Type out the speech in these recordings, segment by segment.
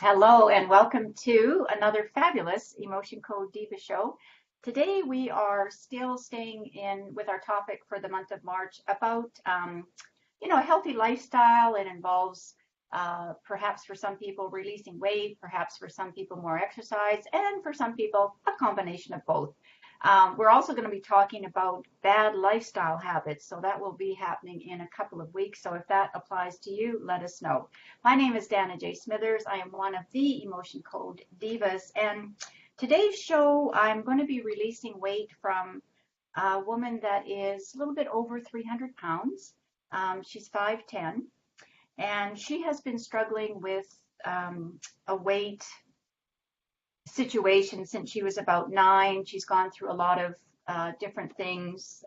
Hello and welcome to another fabulous Emotion Code Diva show. Today we are still staying in with our topic for the month of March about, a healthy lifestyle. It involves perhaps for some people releasing weight, perhaps for some people more exercise, and for some people a combination of both. We're also going to be talking about bad lifestyle habits, so that will be happening in a couple of weeks. So if that applies to you, let us know. My name is Dana J. Smithers. I am one of the Emotion Code Divas, and today's show I'm going to be releasing weight from a woman that is a little bit over 300 pounds. She's 5'10", and she has been struggling with a weight situation since she was about 9. She's gone through a lot of different things,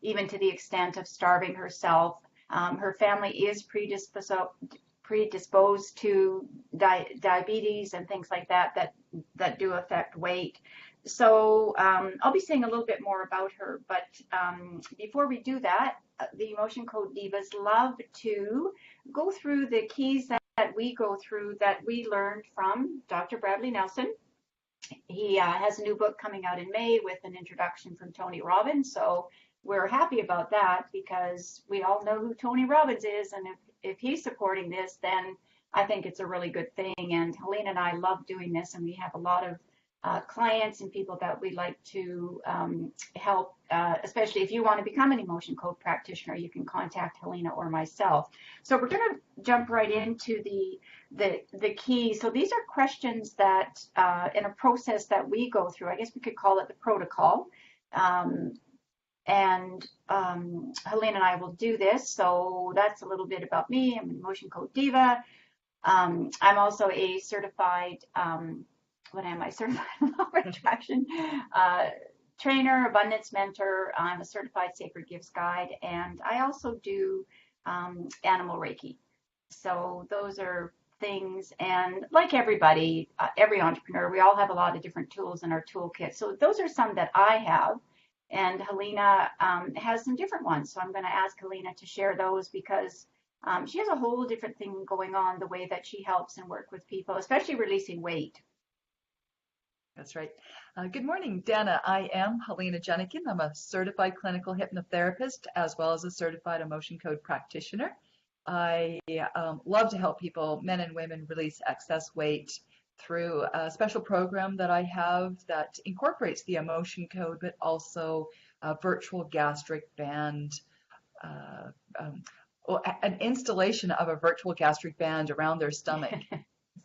even to the extent of starving herself. Her family is predisposed to diabetes and things like that do affect weight. So I'll be saying a little bit more about her, but before we do that, the Emotion Code Divas love to go through the keys that we go through that we learned from Dr. Bradley Nelson. He has a new book coming out in May with an introduction from Tony Robbins. So we're happy about that because we all know who Tony Robbins is. And if he's supporting this, then I think it's a really good thing. And Helene and I love doing this, and we have a lot of clients and people that we like to help, especially if you want to become an emotion code practitioner, you can contact Helena or myself. So we're going to jump right into the key. So these are questions that in a process that we go through. I guess we could call it the protocol. And Helene and I will do this. So that's a little bit about me. I'm an emotion code diva. I'm also a certified what am I? Certified law of attraction trainer, abundance mentor. I'm a certified sacred gifts guide, and I also do animal Reiki. So those are things, and like everybody, every entrepreneur, we all have a lot of different tools in our toolkit. So those are some that I have, and Helena has some different ones. So I'm going to ask Helena to share those because she has a whole different thing going on, the way that she helps and work with people, especially releasing weight. That's right. Good morning, Dana. I am Helena Jenikin. I'm a certified clinical hypnotherapist as well as a certified emotion code practitioner. I love to help people, men and women, release excess weight through a special program that I have that incorporates the emotion code, but also a virtual gastric band, an installation of a virtual gastric band around their stomach.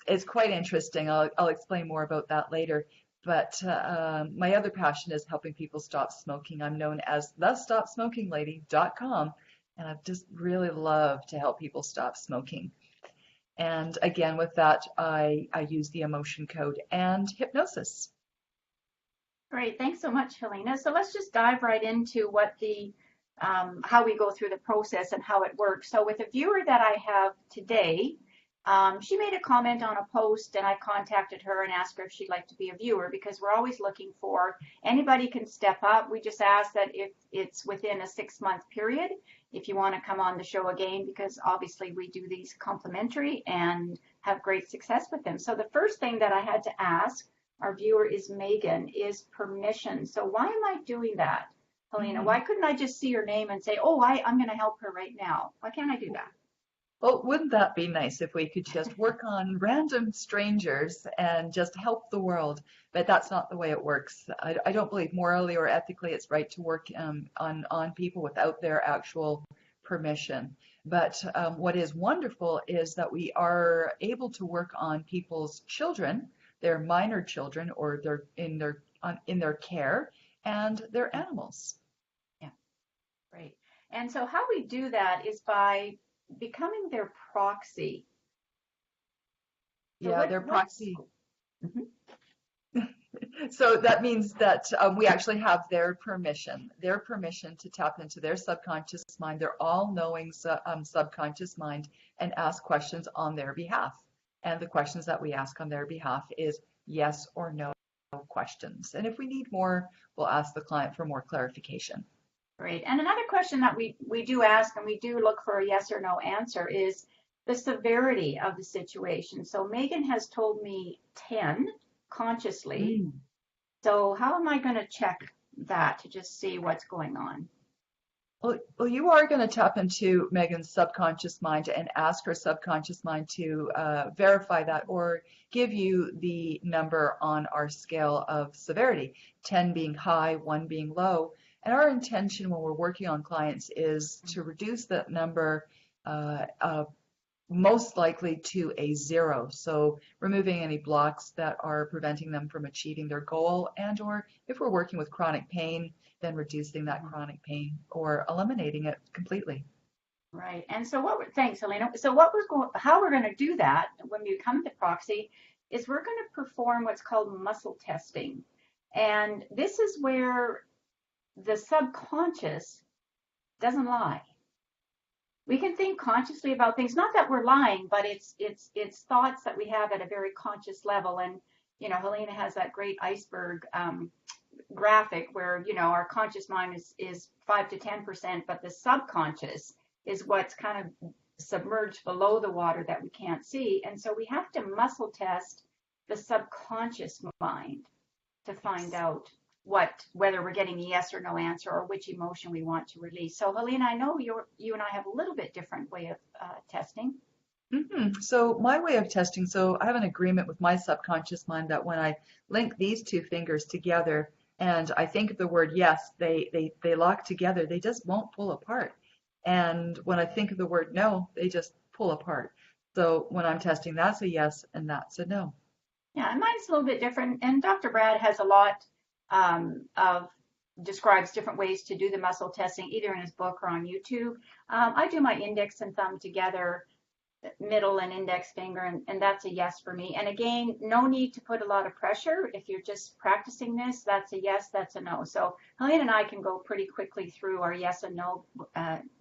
It's quite interesting. I'll explain more about that later. But my other passion is helping people stop smoking. I'm known as thestopsmokinglady.com, and I've just really love to help people stop smoking. And again, with that, I use the emotion code and hypnosis. Great, thanks so much, Helena. So let's just dive right into what how we go through the process and how it works. So with a viewer that I have today, she made a comment on a post, and I contacted her and asked her if she'd like to be a viewer because we're always looking for anybody can step up. We just ask that if it's within a 6-month period, if you want to come on the show again, because obviously we do these complimentary and have great success with them. So the first thing that I had to ask our viewer is Megan, is permission. So why am I doing that, Helena? Why couldn't I just see her name and say, oh, I'm going to help her right now? Why can't I do that? Well, wouldn't that be nice if we could just work on random strangers and just help the world? But that's not the way it works. I don't believe morally or ethically it's right to work on people without their actual permission. But what is wonderful is that we are able to work on people's children, their minor children, or they're in their care, and their animals. Yeah, great. And so how we do that is by becoming their proxy. So their proxy. So that means that we actually have their permission to tap into their subconscious mind, their all-knowing subconscious mind, and ask questions on their behalf. And the questions that we ask on their behalf is yes or no questions. And if we need more, we'll ask the client for more clarification. Great. And another question that we do ask, and we do look for a yes or no answer, is the severity of the situation. So Megan has told me 10 consciously. Mm. So how am I going to check that to just see what's going on? Well, you are going to tap into Megan's subconscious mind and ask her subconscious mind to verify that or give you the number on our scale of severity, 10 being high, 1 being low. And our intention when we're working on clients is to reduce that number most likely to a 0. So removing any blocks that are preventing them from achieving their goal, and or if we're working with chronic pain, then reducing that chronic pain or eliminating it completely. Right. And so thanks, Helena. So how we're going to do that when we come to proxy is we're going to perform what's called muscle testing. And this is where the subconscious doesn't lie. We can think consciously about things, not that we're lying, but it's thoughts that we have at a very conscious level. And, Helena has that great iceberg graphic where, our conscious mind is 5 to 10%, but the subconscious is what's kind of submerged below the water that we can't see. And so we have to muscle test the subconscious mind to find out whether we're getting a yes or no answer or which emotion we want to release. So Helena, I know you and I have a little bit different way of testing. So my way of testing, so I have an agreement with my subconscious mind that when I link these two fingers together and I think of the word yes, they lock together, they just won't pull apart. And when I think of the word no, they just pull apart. So when I'm testing, that's a yes and that's a no. Yeah, and mine's a little bit different. And Dr. Brad has a lot of describes different ways to do the muscle testing, either in his book or on YouTube. I do my index and thumb together, middle and index finger, and that's a yes for me. And again, no need to put a lot of pressure. If you're just practicing this, that's a yes, that's a no. So Helene and I can go pretty quickly through our yes and no,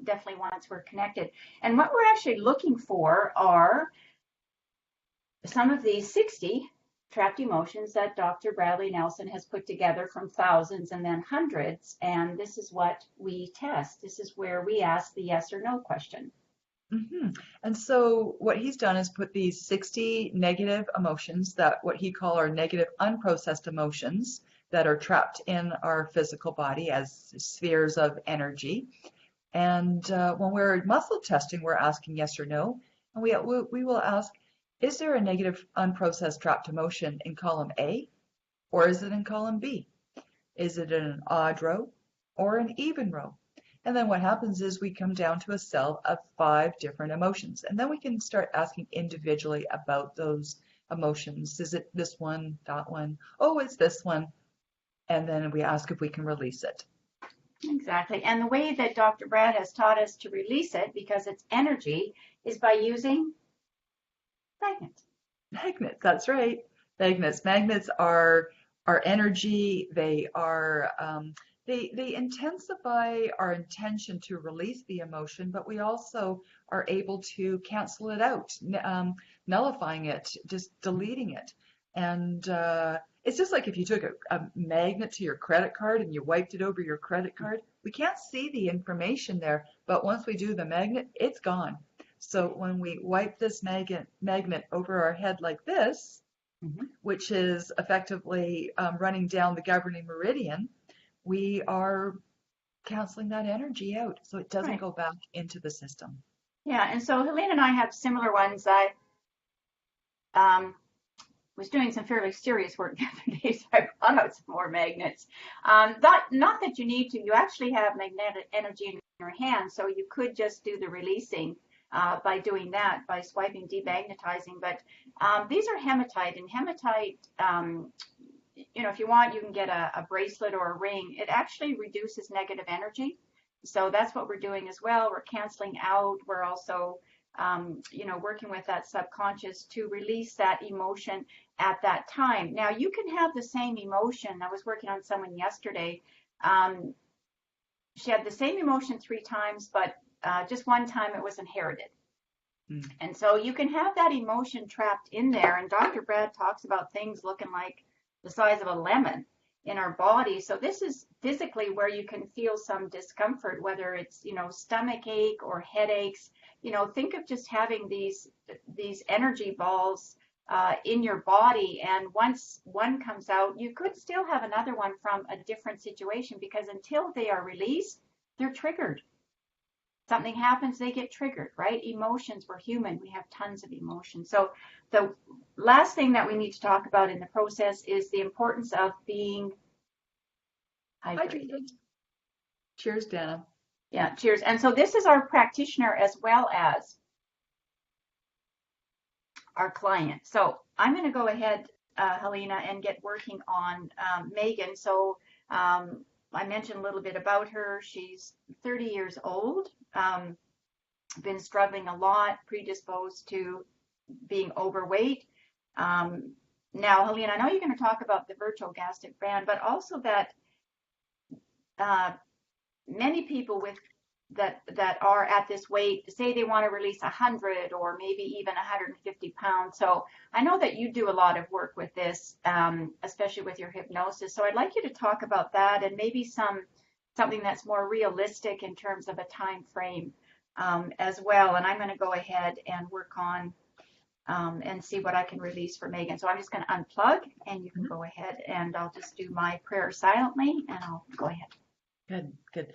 definitely once we're connected. And what we're actually looking for are some of these 60 trapped emotions that Dr. Bradley Nelson has put together from thousands and then hundreds. And this is what we test. This is where we ask the yes or no question. And so what he's done is put these 60 negative emotions, that what he call are negative unprocessed emotions that are trapped in our physical body as spheres of energy. And when we're muscle testing, we're asking yes or no. And we will ask, is there a negative unprocessed trapped emotion in column A, or is it in column B? Is it in an odd row or an even row? And then what happens is we come down to a cell of 5 different emotions. And then we can start asking individually about those emotions. Is it this one, that one? Oh, it's this one. And then we ask if we can release it. Exactly. And the way that Dr. Brad has taught us to release it, because it's energy, is by using magnets. Magnets, that's right. Magnets. Magnets are energy. They are they intensify our intention to release the emotion, but we also are able to cancel it out, nullifying it, just deleting it. And it's just like if you took a magnet to your credit card and you wiped it over your credit card. We can't see the information there, but once we do the magnet, it's gone. So when we wipe this magnet over our head like this, which is effectively running down the governing meridian, we are canceling that energy out so it doesn't go back into the system. Yeah, and so Helene and I have similar ones. I was doing some fairly serious work the other day, so I brought out some more magnets. Not that you need to. You actually have magnetic energy in your hand, so you could just do the releasing by doing that, by swiping, demagnetizing. But these are hematite, and hematite, if you want, you can get a bracelet or a ring. It actually reduces negative energy. So that's what we're doing as well. We're canceling out. We're also, working with that subconscious to release that emotion at that time. Now, you can have the same emotion. I was working on someone yesterday. She had the same emotion 3 times, but just one time it was inherited. And so you can have that emotion trapped in there. And Dr. Brad talks about things looking like the size of a lemon in our body. So this is physically where you can feel some discomfort, whether it's, stomach ache or headaches. think of just having these energy balls in your body, and once one comes out, you could still have another one from a different situation, because until they are released, they're triggered. Something happens, they get triggered, right? Emotions, we're human, we have tons of emotions. So the last thing that we need to talk about in the process is the importance of being hydrated. Cheers, Dana. Yeah, cheers. And so this is our practitioner as well as our client. So I'm going to go ahead, Helena, and get working on Megan. So I mentioned a little bit about her. She's 30 years old, been struggling a lot, predisposed to being overweight. Now, Helena, I know you're going to talk about the virtual gastric band, but also that many people that are at this weight say they want to release 100 or maybe even 150 pounds. So I know that you do a lot of work with this, especially with your hypnosis. So I'd like you to talk about that, and maybe something that's more realistic in terms of a time frame as well. And I'm going to go ahead and work on and see what I can release for Megan. So I'm just going to unplug, and you can go ahead, and I'll just do my prayer silently, and I'll go ahead. Good, good.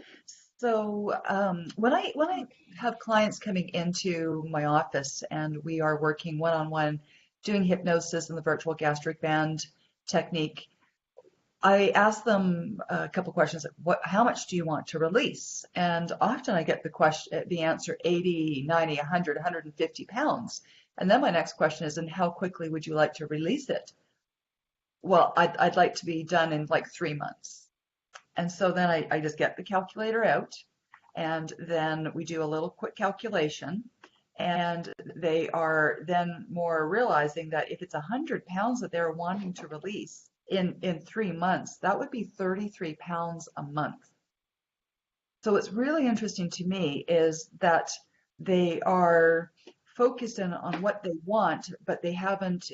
So when I have clients coming into my office and we are working one-on-one, doing hypnosis and the virtual gastric band technique, I ask them a couple questions like, how much do you want to release? And often I get the answer 80, 90, 100, 150 pounds. And then my next question is, and how quickly would you like to release it? Well, I'd like to be done in like 3 months. And so then I just get the calculator out, and then we do a little quick calculation, and they are then more realizing that if it's 100 pounds that they're wanting to release in 3 months, that would be 33 pounds a month. So what's really interesting to me is that they are focused on what they want, but they haven't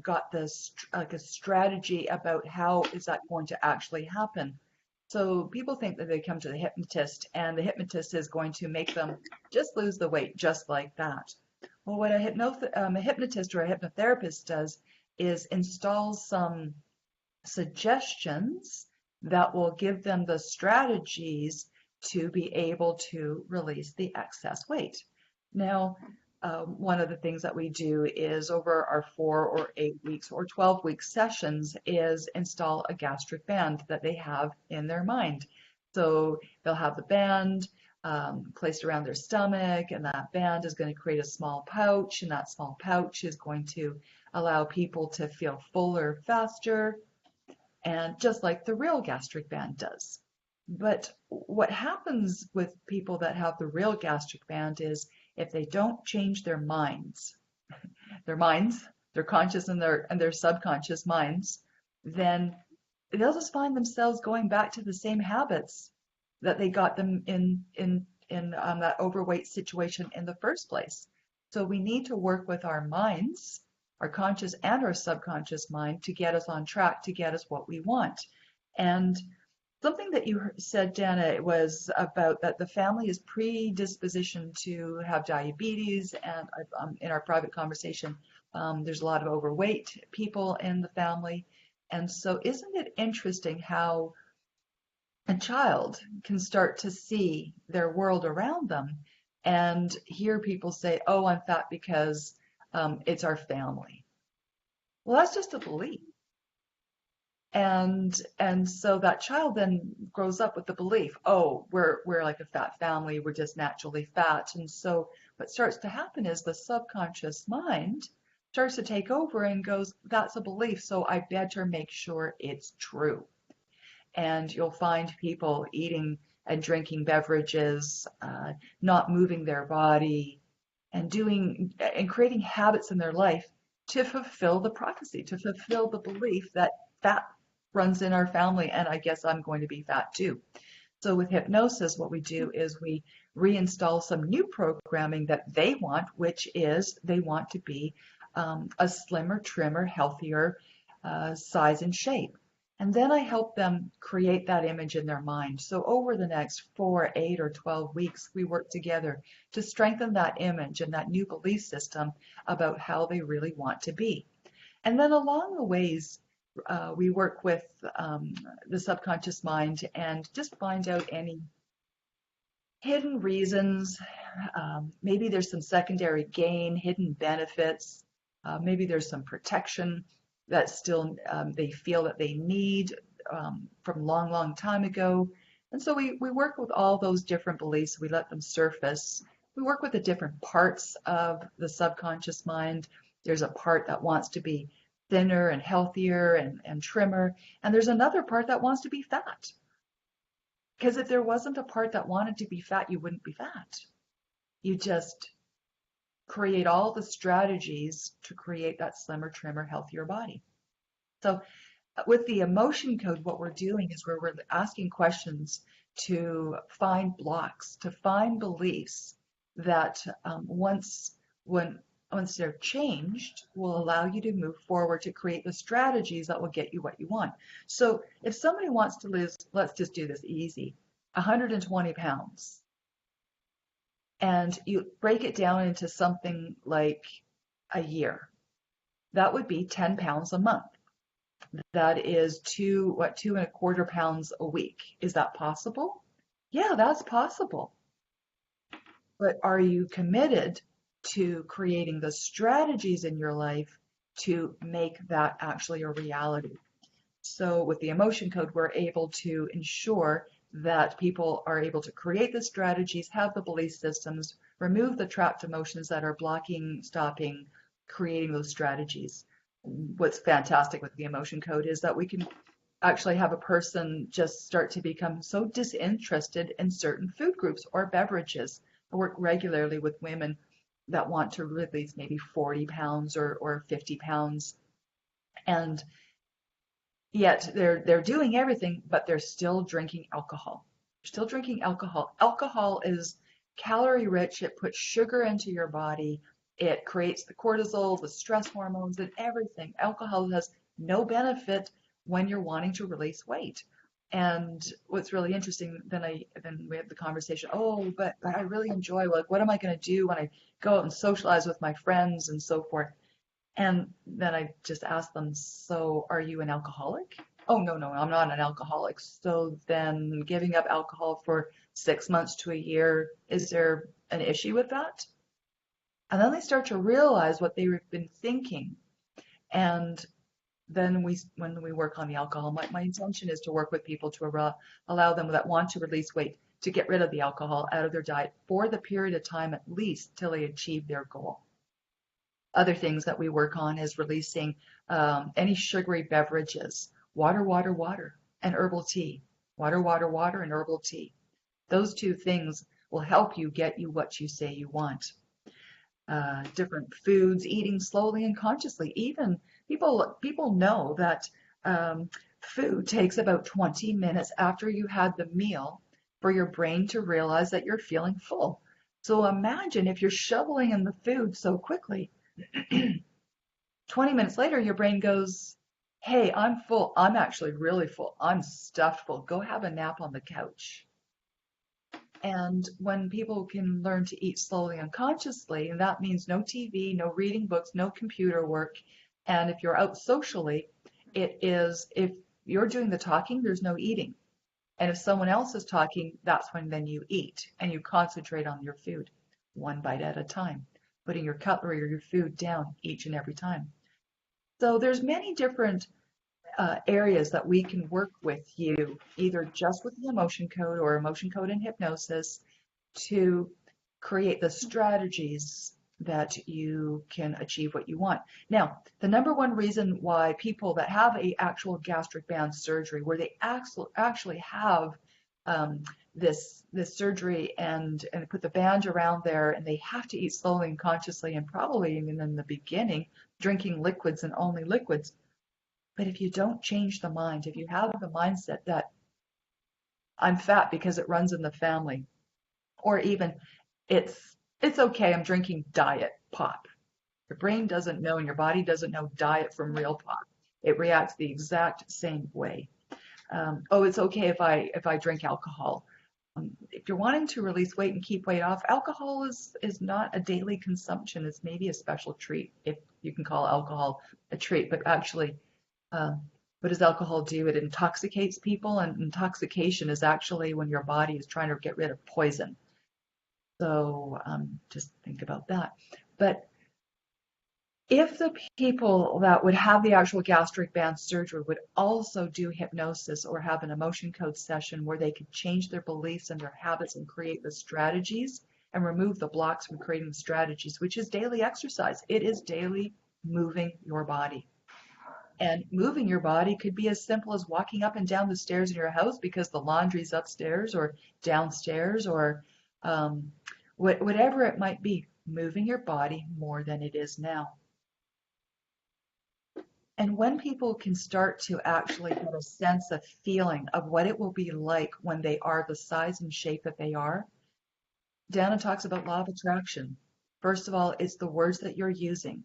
got this like a strategy about how is that going to actually happen. So people think that they come to the hypnotist and the hypnotist is going to make them just lose the weight just like that. Well, what a hypnotist or a hypnotherapist does is installs some suggestions that will give them the strategies to be able to release the excess weight. Now, one of the things that we do is over our 4 or 8 weeks or 12-week sessions is install a gastric band that they have in their mind. So they'll have the band placed around their stomach, and that band is going to create a small pouch, and that small pouch is going to allow people to feel fuller faster, and just like the real gastric band does. But what happens with people that have the real gastric band is if they don't change their minds, their conscious and their subconscious minds, then they'll just find themselves going back to the same habits that they got them in that overweight situation in the first place. So we need to work with our minds, our conscious and our subconscious mind, to get us on track, to get us what we want. And something that you said, Dana, was about that the family is predisposition to have diabetes, and in our private conversation, there's a lot of overweight people in the family. And so isn't it interesting how a child can start to see their world around them and hear people say, oh, I'm fat because it's our family. Well, that's just a belief. And so that child then grows up with the belief, oh, we're like a fat family, we're just naturally fat. And so what starts to happen is the subconscious mind starts to take over and goes, that's a belief, so I better make sure it's true. And you'll find people eating and drinking beverages, not moving their body, and creating habits in their life to fulfill the prophecy, to fulfill the belief that fat runs in our family, and I guess I'm going to be fat too. So with hypnosis, what we do is we reinstall some new programming that they want, which is they want to be a slimmer, trimmer, healthier size and shape. And then I help them create that image in their mind. So over the next 4, 8, or 12 weeks, we work together to strengthen that image and that new belief system about how they really want to be. And then along the ways, we work with the subconscious mind and just find out any hidden reasons. Maybe there's some secondary gain, hidden benefits. Maybe there's some protection that still they feel that they need from a long, long time ago. And so we work with all those different beliefs. We let them surface. We work with the different parts of the subconscious mind. There's a part that wants to be thinner and healthier and trimmer. And there's another part that wants to be fat. Because if there wasn't a part that wanted to be fat, you wouldn't be fat. You just create all the strategies to create that slimmer, trimmer, healthier body. So with the emotion code, what we're doing is we're asking questions to find blocks, to find beliefs that once they're changed, will allow you to move forward to create the strategies that will get you what you want. So if somebody wants to lose, let's just do this easy, 120 pounds, and you break it down into something like a year, that would be 10 pounds a month. That is 2.25 pounds a week. Is that possible? Yeah, that's possible. But are you committed to creating the strategies in your life to make that actually a reality? So with the emotion code, we're able to ensure that people are able to create the strategies, have the belief systems, remove the trapped emotions that are blocking, stopping, creating those strategies. What's fantastic with the emotion code is that we can actually have a person just start to become so disinterested in certain food groups or beverages. I work regularly with women that want to release maybe 40 pounds or 50 pounds. And yet they're doing everything, but they're still drinking alcohol. They're still drinking alcohol. Alcohol is calorie rich. It puts sugar into your body. It creates the cortisol, the stress hormones, and everything. Alcohol has no benefit when you're wanting to release weight. And what's really interesting, then we have the conversation, oh, but I really enjoy, like, what am I going to do when I go out and socialize with my friends and so forth? And then I just ask them, so are you an alcoholic? Oh, no, I'm not an alcoholic. So then giving up alcohol for 6 months to a year, is there an issue with that? And then they start to realize what they've been thinking. And then when we work on the alcohol, my intention is to work with people to allow them that want to release weight to get rid of the alcohol out of their diet for the period of time at least till they achieve their goal. Other things that we work on is releasing any sugary beverages, water, and herbal tea. Water, and herbal tea. Those two things will help you get you what you say you want. Different foods, eating slowly and consciously. Even people know that food takes about 20 minutes after you had the meal for your brain to realize that you're feeling full. So imagine if you're shoveling in the food so quickly, 20 minutes later, your brain goes, hey, I'm full. I'm actually really full. I'm stuffed full. Go have a nap on the couch. And when people can learn to eat slowly and consciously, and that means no TV, no reading books, no computer work. And if you're out socially, it is, if you're doing the talking, there's no eating. And if someone else is talking, that's when then you eat and you concentrate on your food, one bite at a time, putting your cutlery or your food down each and every time. So there's many different areas that we can work with you, either just with the emotion code or emotion code and hypnosis, to create the strategies that you can achieve what you want. Now, the number one reason why people that have a actual gastric band surgery, where they actually have this surgery and put the band around there, and they have to eat slowly and consciously, and probably even in the beginning drinking liquids and only liquids. But if you don't change the mind, if you have the mindset that I'm fat because it runs in the family, or even it's okay, I'm drinking diet pop. Your brain doesn't know and your body doesn't know diet from real pop. it reacts the exact same way. Oh, it's okay if I drink alcohol. If you're wanting to release weight and keep weight off, alcohol is not a daily consumption. It's maybe a special treat, if you can call alcohol a treat. But actually, um, what does alcohol do? It intoxicates people, and intoxication is actually when your body is trying to get rid of poison. So just think about that. But if the people that would have the actual gastric band surgery would also do hypnosis or have an emotion code session where they could change their beliefs and their habits and create the strategies and remove the blocks from creating the strategies, which is daily exercise. It is daily moving your body. And moving your body could be as simple as walking up and down the stairs in your house because the laundry's upstairs or downstairs or whatever it might be. Moving your body more than it is now. And when people can start to actually get a sense of feeling of what it will be like when they are the size and shape that they are, Dana talks about law of attraction. First of all, it's the words that you're using.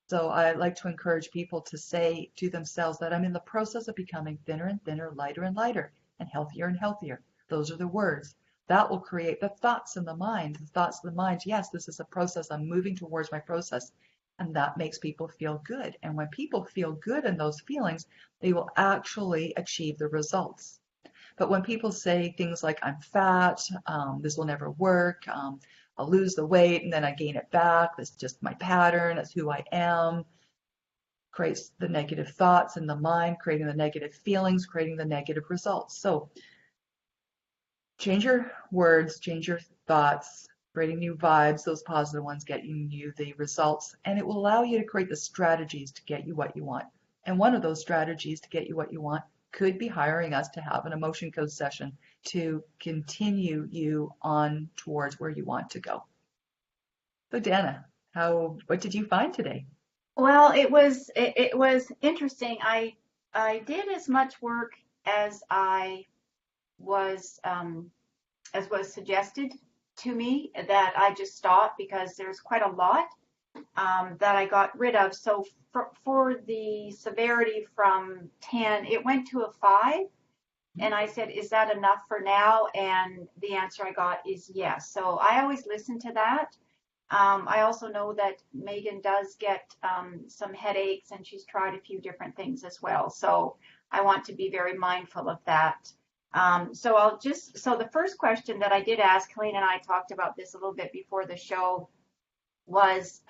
So I like to encourage people to say to themselves that I'm in the process of becoming thinner and thinner, lighter and lighter, and healthier and healthier. Those are the words. That will create the thoughts in the mind. The thoughts in the mind, yes, this is a process. I'm moving towards my process. And that makes people feel good. And when people feel good in those feelings, they will actually achieve the results. But when people say things like, I'm fat, this will never work, I'll lose the weight and then I gain it back, that's just my pattern, that's who I am, creates the negative thoughts in the mind, creating the negative feelings, creating the negative results. So change your words, change your thoughts, creating new vibes, those positive ones getting you the results, and it will allow you to create the strategies to get you what you want. And one of those strategies to get you what you want could be hiring us to have an emotion code session to continue you on towards where you want to go. So Dana, what did you find today? Well, it was interesting. I did as much work as I was as was suggested to me, that I just stopped because there's quite a lot that I got rid of. So for the severity from 10, it went to a 5. And I said, is that enough for now? And the answer I got is yes. So I always listen to that. I also know that Megan does get some headaches, and she's tried a few different things as well. So I want to be very mindful of that. So the first question that I did ask, Helene and I talked about this a little bit before the show, was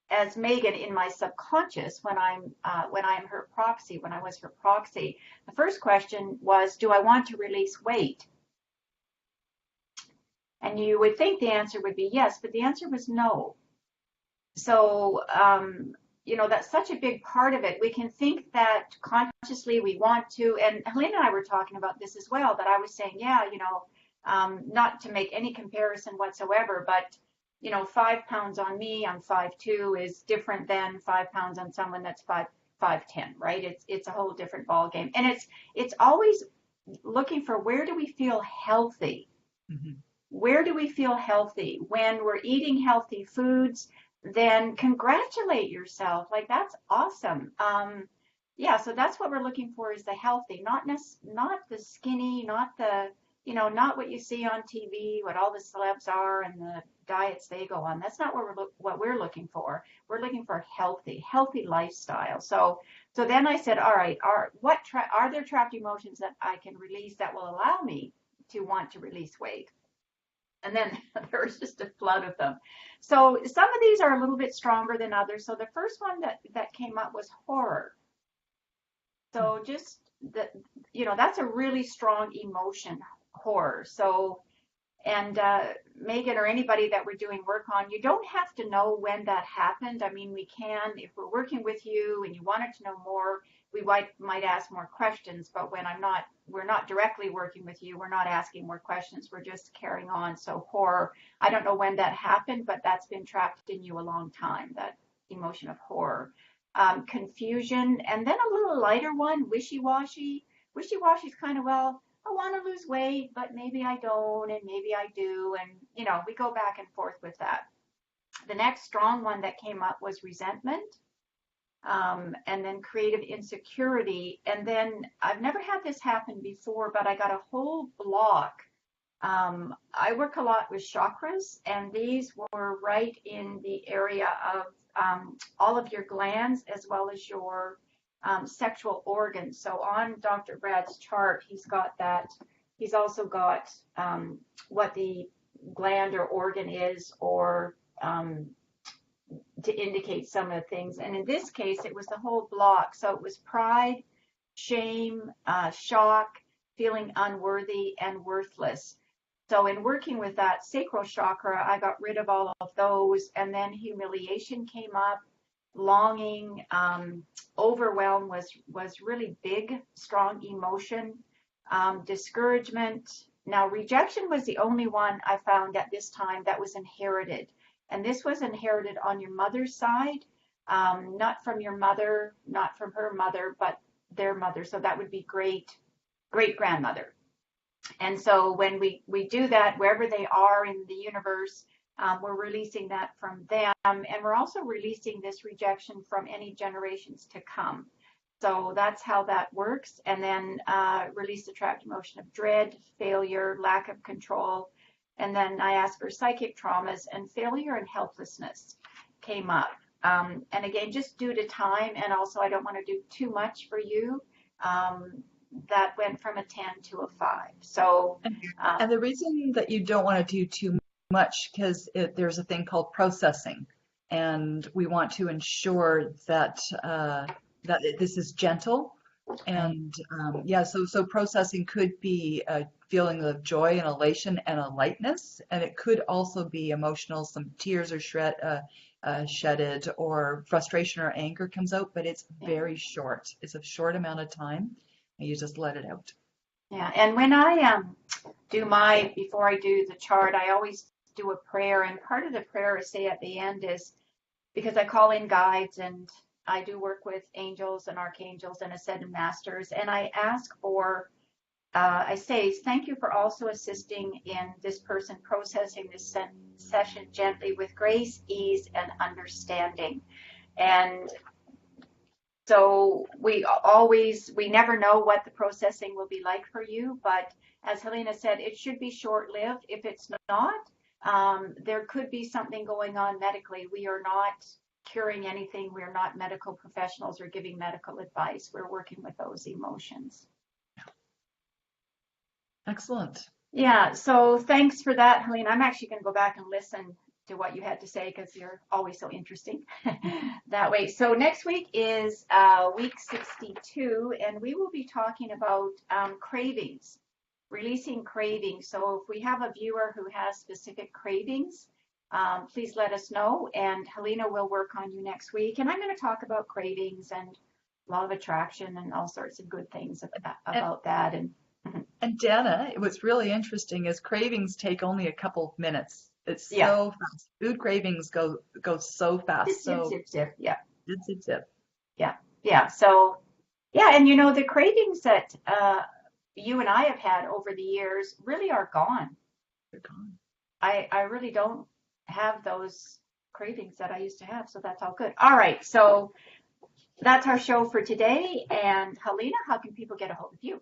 as Megan in my subconscious when I'm her proxy, when I was her proxy. The first question was, do I want to release weight? And you would think the answer would be yes, but the answer was no. So, that's such a big part of it. We can think that consciously we want to, and Helena and I were talking about this as well, that I was saying, yeah, not to make any comparison whatsoever, but 5 pounds on me, I'm 5'2", is different than 5 pounds on someone that's 5'10", right? It's a whole different ball game. And it's always looking for, where do we feel healthy? Mm-hmm. Where do we feel healthy? When we're eating healthy foods, then congratulate yourself. Like, that's awesome. Yeah, so that's what we're looking for, is the healthy, not the skinny, not the, not what you see on TV, what all the celebs are and the diets they go on. That's not what we're looking for. We're looking for healthy lifestyle. So then I said, all right, are there trapped emotions that I can release that will allow me to want to release weight? And then there was just a flood of them. So some of these are a little bit stronger than others. So the first one that came up was horror. So just that's a really strong emotion, horror. So, and Megan or anybody that we're doing work on, you don't have to know when that happened. I mean, we can, if we're working with you and you wanted to know more, we might ask more questions. But when we're not directly working with you, we're not asking more questions. We're just carrying on. So horror, I don't know when that happened, but that's been trapped in you a long time, that emotion of horror. Confusion, and then a little lighter one, wishy-washy. Wishy-washy is kind of, well, I want to lose weight, but maybe I don't, and maybe I do. And, we go back and forth with that. The next strong one that came up was resentment. and then creative insecurity. And then I've never had this happen before, but I got a whole block. I work a lot with chakras, and these were right in the area of all of your glands as well as your sexual organs. So on Dr. Brad's chart, he's got that. He's also got what the gland or organ is, or to indicate some of the things. And in this case, it was the whole block. So it was pride, shame, shock, feeling unworthy and worthless. So in working with that sacral chakra, I got rid of all of those. And then humiliation came up, longing, overwhelm was really big, strong emotion, discouragement. Now, rejection was the only one I found at this time that was inherited. And this was inherited on your mother's side, not from your mother, not from her mother, but their mother. So that would be great grandmother. And so when we do that, wherever they are in the universe, we're releasing that from them. And we're also releasing this rejection from any generations to come. So that's how that works. And then release the trapped emotion of dread, failure, lack of control. And then I asked for psychic traumas, and failure and helplessness came up. And again, just due to time, and also I don't want to do too much for you, that went from a 10 to a 5. So, and the reason that you don't want to do too much, because there's a thing called processing, and we want to ensure that this is gentle. And so processing could be a feeling of joy and elation and a lightness, and it could also be emotional. Some tears are shedded, or frustration or anger comes out, but it's very short. It's a short amount of time, and you just let it out. Yeah, and when I before I do the chart, I always do a prayer, and part of the prayer I say at the end is, because I call in guides, and I do work with angels and archangels and ascended masters, and I ask for, I say, thank you for also assisting in this person processing this session gently with grace, ease, and understanding. And so we never know what the processing will be like for you, but as Helena said, it should be short-lived. If it's not, there could be something going on medically. We are not curing anything. We're not medical professionals or giving medical advice. We're working with those emotions. Excellent. Yeah, so thanks for that, Helena. I'm actually going to go back and listen to what you had to say, because you're always so interesting that way. So next week is week 62, and we will be talking about cravings, releasing cravings. So if we have a viewer who has specific cravings, please let us know, and Helena will work on you next week. And I'm going to talk about cravings and law of attraction and all sorts of good things about that. And Dana, what's really interesting is cravings take only a couple of minutes. It's so fast. Food cravings go so fast. Zip. Yeah. Zip. Yeah. So, yeah, and the cravings that you and I have had over the years really are gone. They're gone. I really don't have those cravings that I used to have, so that's all good. All right, so that's our show for today. And Helena, how can people get a hold of you?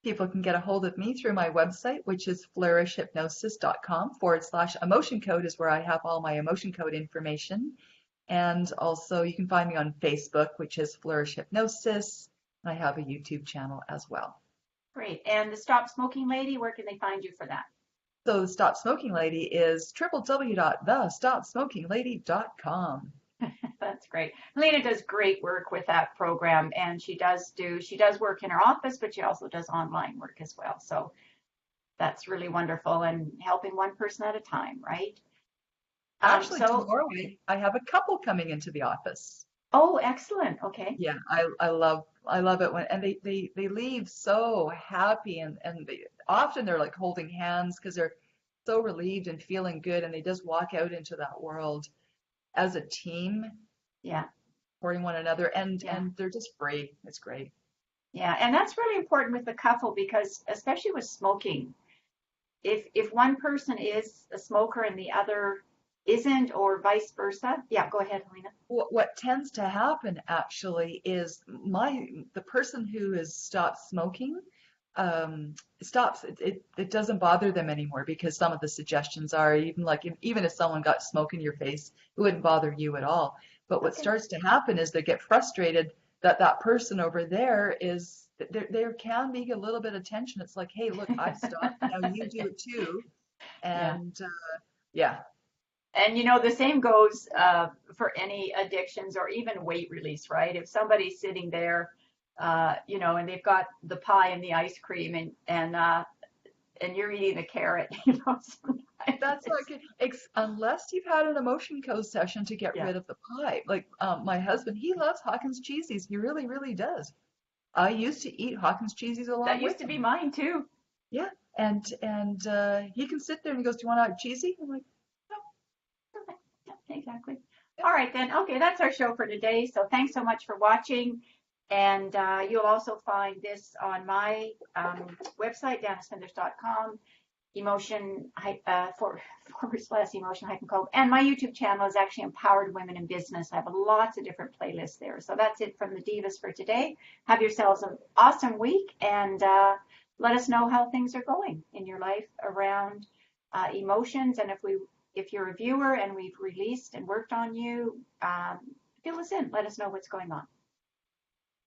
People can get a hold of me through my website, which is flourishhypnosis.com/emotion code is where I have all my emotion code information. And also you can find me on Facebook, which is Flourish Hypnosis. And I have a YouTube channel as well. Great. And the Stop Smoking Lady, where can they find you for that? So the Stop Smoking Lady is www.thestopsmokinglady.com. That's great. Helena does great work with that program, and she does work in her office, but she also does online work as well. So that's really wonderful, and helping one person at a time, right? Actually, tomorrow I have a couple coming into the office. Oh, excellent. Okay. Yeah, I love it when, and they leave so happy, and often they're like holding hands because they're so relieved and feeling good, and they just walk out into that world as a team. Yeah. Supporting one another, and they're just free. It's great. Yeah, and that's really important with the couple, because especially with smoking, if one person is a smoker and the other isn't, or vice versa. Yeah, go ahead, Helena. What tends to happen actually is the person who has stopped smoking stops it doesn't bother them anymore because some of the suggestions are even like even if someone got smoke in your face, it wouldn't bother you at all. But what Okay. starts to happen is they get frustrated that that person over there is there can be a little bit of tension. It's like, hey, look, I've stopped, now you do it too. Yeah. And yeah. And the same goes for any addictions or even weight release, right? If somebody's sitting there, and they've got the pie and the ice cream, and you're eating the carrot, sometimes That's not it's, good. Unless you've had an emotion code session to get yeah. rid of the pie. Like my husband, he loves Hawkins cheesies. He really, really does. I used to eat Hawkins cheesies That along used with to be him. mine too. Yeah, and he can sit there and he goes, "Do you want a cheesy?" I'm like, "No." Yeah, exactly. Yeah. All right, then. Okay, that's our show for today. So thanks so much for watching. And you'll also find this on my website, danasmithers.com, /emotion hyphen code. And my YouTube channel is actually Empowered Women in Business. I have lots of different playlists there. So that's it from the Divas for today. Have yourselves an awesome week, and let us know how things are going in your life around emotions. And if you're a viewer and we've released and worked on you, fill us in. Let us know what's going on.